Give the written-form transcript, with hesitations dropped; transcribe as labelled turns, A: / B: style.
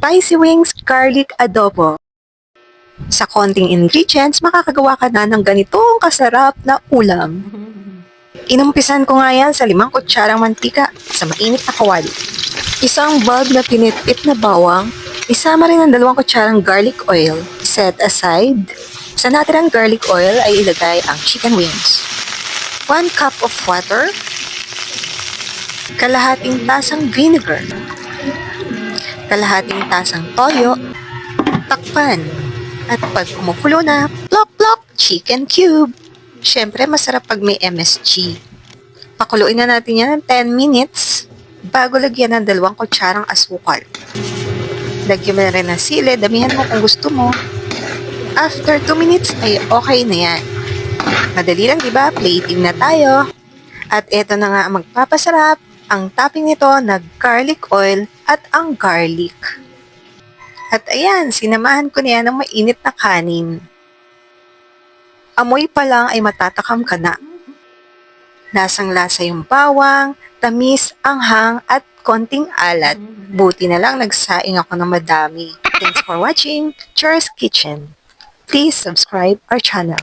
A: Spicy Wings Garlic Adobo. Sa konting ingredients, makakagawa ka na ng ganitong kasarap na ulam. Inumpisan ko nga yan sa 5 kutsarang mantika sa mainit na kawali. Isang bulb na pinitpit na bawang, isama rin ang 2 kutsarang garlic oil. Set aside. Sa natirang garlic oil ay ilagay ang chicken wings. 1 cup of water, kalahating tasang vinegar, kalahating tasang toyo, takpan. At pag kumukulo na, plop plop, chicken cube. Siyempre, masarap pag may MSG. Pakuluin na natin yan ng 10 minutes bago lagyan ng 2 kutsarang asukal. Lagyan mo na rin ng sili, damihan mo kung gusto mo. After 2 minutes ay okay na yan. Madali lang, diba? Plating na tayo. At eto na nga ang magpapasarap. Ang topping nito na garlic oil at ang garlic. At ayan, sinamahan ko na yan ng mainit na kanin. Amoy pa lang ay matatakam ka na. Lasang-lasa yung bawang, tamis, anghang at konting alat. Buti na lang nagsaing ako ng madami. Thanks for watching Chur's Kitchen. Please subscribe our channel.